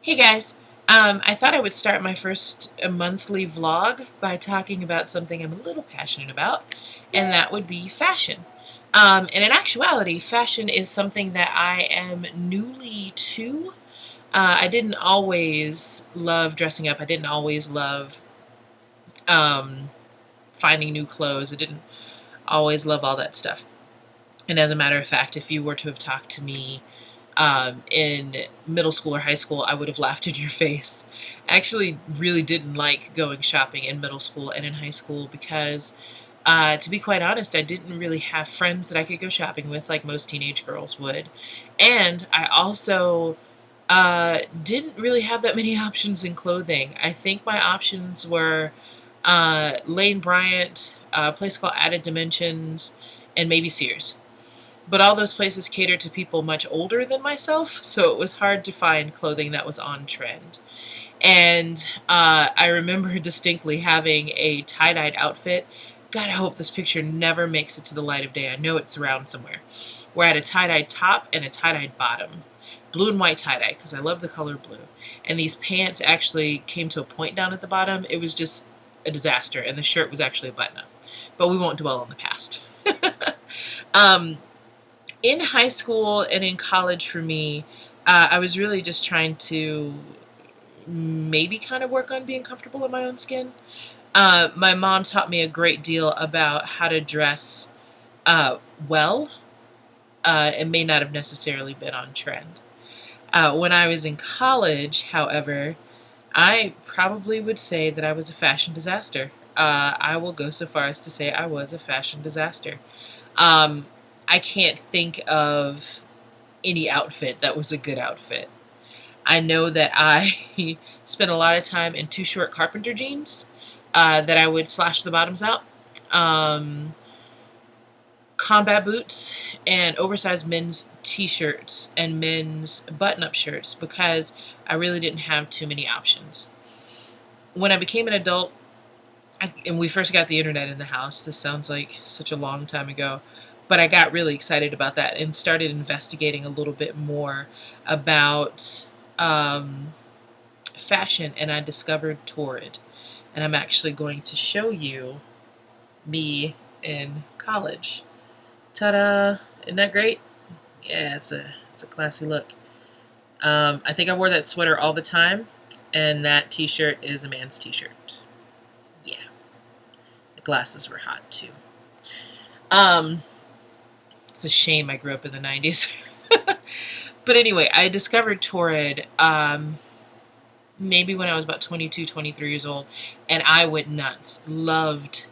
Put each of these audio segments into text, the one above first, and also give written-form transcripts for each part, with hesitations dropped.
Hey guys, I thought I would start my first monthly vlog by talking about something I'm a little passionate about, and that would be fashion. And in actuality, fashion is something that I am newly to. I didn't always love dressing up. I didn't always love um, finding new clothes. I didn't always love all that stuff. And as a matter of fact, if you were to have talked to me in middle school or high school, I would have laughed in your face. I actually really didn't like going shopping in middle school and in high school because, to be quite honest, I didn't really have friends that I could go shopping with like most teenage girls would. And I also didn't really have that many options in clothing. I think my options were Lane Bryant, a place called Added Dimensions, and maybe Sears. But all those places catered to people much older than myself, so it was hard to find clothing that was on trend. And I remember distinctly having a tie-dyed outfit. God, I hope this picture never makes it to the light of day. I know it's around somewhere. Where I had a tie-dyed top and a tie-dyed bottom. Blue and white tie-dye, because I love the color blue. And these pants actually came to a point down at the bottom. It was just a disaster, and the shirt was actually a button-up. But we won't dwell on the past. um, in high school and in college for me, I was really just trying to maybe kind of work on being comfortable in my own skin. My mom taught me a great deal about how to dress uh, well. It may not have necessarily been on trend. When I was in college, however, I probably would say that I was a fashion disaster. I will go so far as to say I was a fashion disaster. Um, I can't think of any outfit that was a good outfit. I know that I spent a lot of time in too short carpenter jeans that I would slash the bottoms out, um, combat boots, and oversized men's t-shirts and men's button-up shirts because I really didn't have too many options. When I became an adult, and we first got the internet in the house, this sounds like such a long time ago, but I got really excited about that and started investigating a little bit more about um, fashion, and I discovered Torrid. And I'm actually going to show you me in college. Ta-da! Isn't that great? Yeah, it's a classy look. I think I wore that sweater all the time, and that t-shirt is a man's t-shirt. Yeah, the glasses were hot too. Um, it's a shame I grew up in the 90s. But anyway, I discovered Torrid maybe when I was about 22, 23 years old, and I went nuts. Loved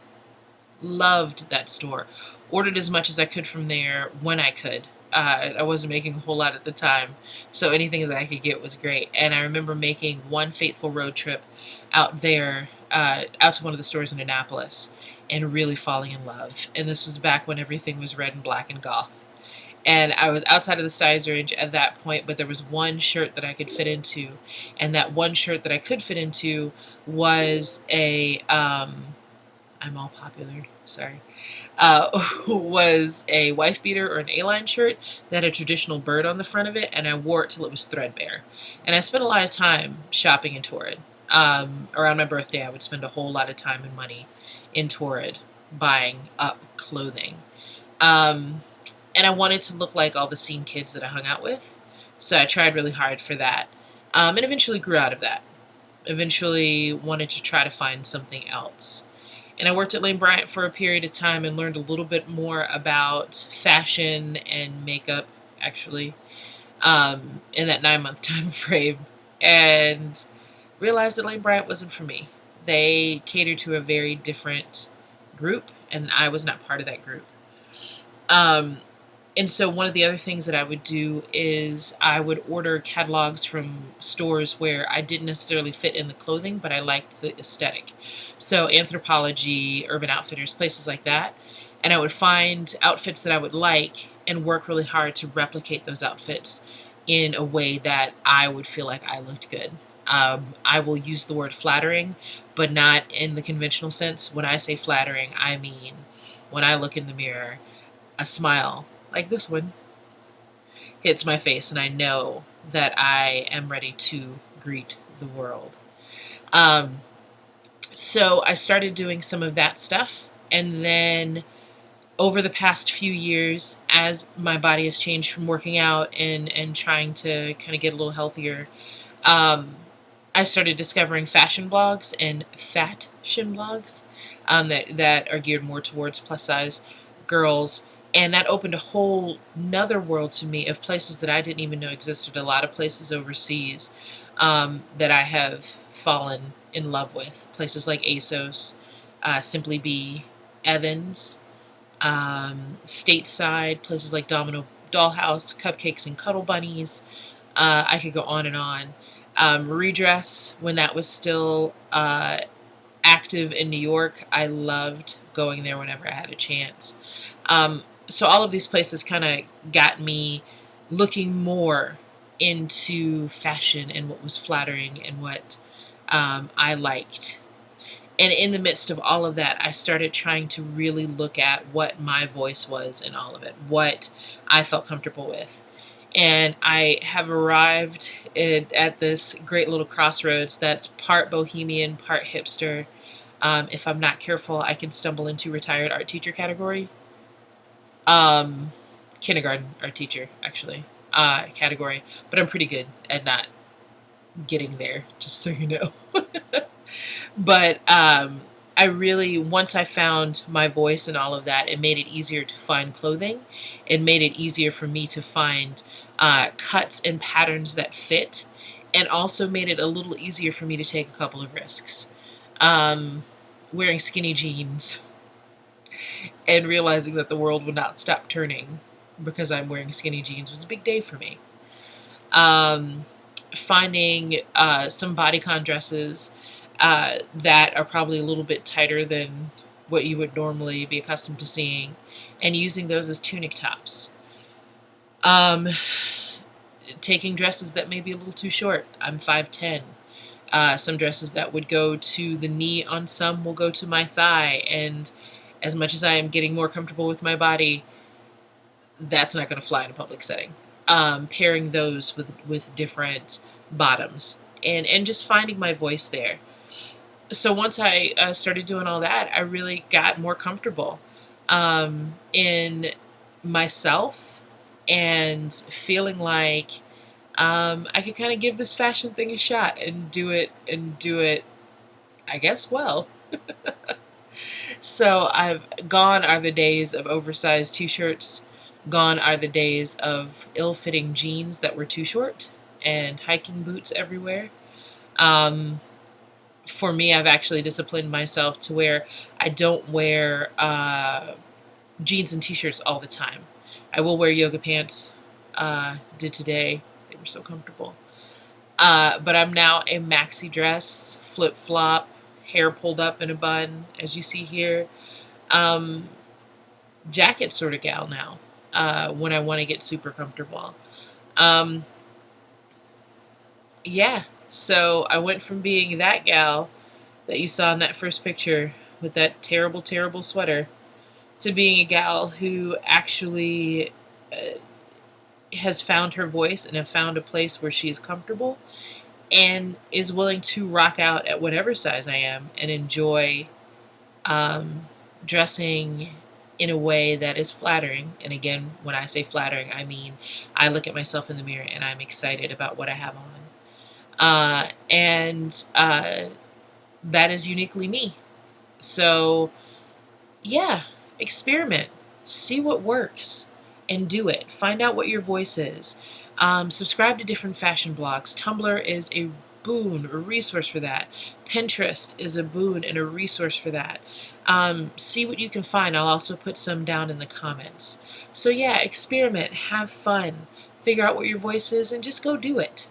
that store. Ordered as much as I could from there when I could. I wasn't making a whole lot at the time, so anything that I could get was great. And I remember making one fateful road trip out there, out to one of the stores in Annapolis, and really falling in love. And this was back when everything was red and black and goth. And I was outside of the size range at that point, but there was one shirt that I could fit into, and that one shirt that I could fit into was a I'm all popular, sorry, was a wife beater or an A-line shirt that had a traditional bird on the front of it, and I wore it till it was threadbare. And I spent a lot of time shopping in Torrid. Around my birthday, I would spend a whole lot of time and money in Torrid buying up clothing. Um, and I wanted to look like all the scene kids that I hung out with, so I tried really hard for that, and eventually grew out of that. Eventually wanted to try to find something else. And I worked at Lane Bryant for a period of time and learned a little bit more about fashion and makeup, actually, in that 9 month time frame, and realized that Lane Bryant wasn't for me. They catered to a very different group, and I was not part of that group. Um, and so one of the other things that I would do is I would order catalogs from stores where I didn't necessarily fit in the clothing, but I liked the aesthetic. So Anthropologie, Urban Outfitters, places like that. And I would find outfits that I would like and work really hard to replicate those outfits in a way that I would feel like I looked good. I will use the word flattering, but not in the conventional sense. When I say flattering, I mean when I look in the mirror, a smile like this one hits my face, and I know that I am ready to greet the world. Um, so I started doing some of that stuff, and then over the past few years, as my body has changed from working out and trying to kind of get a little healthier, um, I started discovering fashion blogs and fashion blogs that are geared more towards plus size girls. And that opened a whole nother world to me of places that I didn't even know existed. A lot of places overseas that I have fallen in love with. Places like ASOS, Simply Be, Evans, stateside, places like Domino Dollhouse, Cupcakes and Cuddle Bunnies. I could go on and on. Redress, when that was still active in New York, I loved going there whenever I had a chance. So all of these places kind of got me looking more into fashion and what was flattering and what I liked. And in the midst of all of that, I started trying to really look at what my voice was in all of it, what I felt comfortable with. And I have arrived at this great little crossroads that's part bohemian, part hipster. If I'm not careful, I can stumble into retired art teacher category. Kindergarten art teacher, actually, category. But I'm pretty good at not getting there, just so you know. But I really, once I found my voice and all of that, it made it easier to find clothing. It made it easier for me to find cuts and patterns that fit, and also made it a little easier for me to take a couple of risks. Wearing skinny jeans and realizing that the world would not stop turning because I'm wearing skinny jeans was a big day for me. Finding some bodycon dresses that are probably a little bit tighter than what you would normally be accustomed to seeing, and using those as tunic tops. Taking dresses that may be a little too short. I'm 5'10". Some dresses that would go to the knee on some will go to my thigh, and as much as I am getting more comfortable with my body, that's not going to fly in a public setting. Pairing those with different bottoms and just finding my voice there. So once I started doing all that, I really got more comfortable in myself and feeling like I could kind of give this fashion thing a shot and do it, I guess, well. So gone are the days of oversized t-shirts. Gone are the days of ill-fitting jeans that were too short and hiking boots everywhere. For me, I've actually disciplined myself to where I don't wear jeans and t-shirts all the time. I will wear yoga pants. Did today. They were so comfortable. But I'm now a maxi dress, flip-flop, hair pulled up in a bun, as you see here. Jacket sort of gal now when I want to get super comfortable. Yeah, so I went from being that gal that you saw in that first picture with that terrible, terrible sweater to being a gal who actually has found her voice and have found a place where she's comfortable and is willing to rock out at whatever size I am and enjoy dressing in a way that is flattering. And again, when I say flattering, I mean I look at myself in the mirror and I'm excited about what I have on. That is uniquely me. So yeah, experiment, see what works, and do it. Find out what your voice is. Subscribe to different fashion blogs. Tumblr is a boon, a resource for that. Pinterest is a boon and a resource for that. See what you can find. I'll also put some down in the comments. So yeah, experiment, have fun, figure out what your voice is, and just go do it.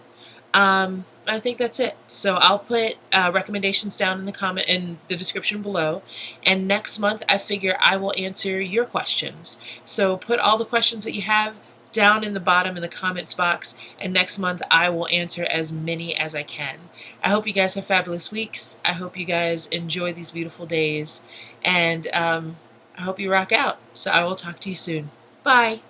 I think that's it. So I'll put recommendations down in the description below. And next month, I figure I will answer your questions. So put all the questions that you have down in the bottom in the comments box, and next month I will answer as many as I can. I hope you guys have fabulous weeks. I hope you guys enjoy these beautiful days, and I hope you rock out. So I will talk to you soon. Bye.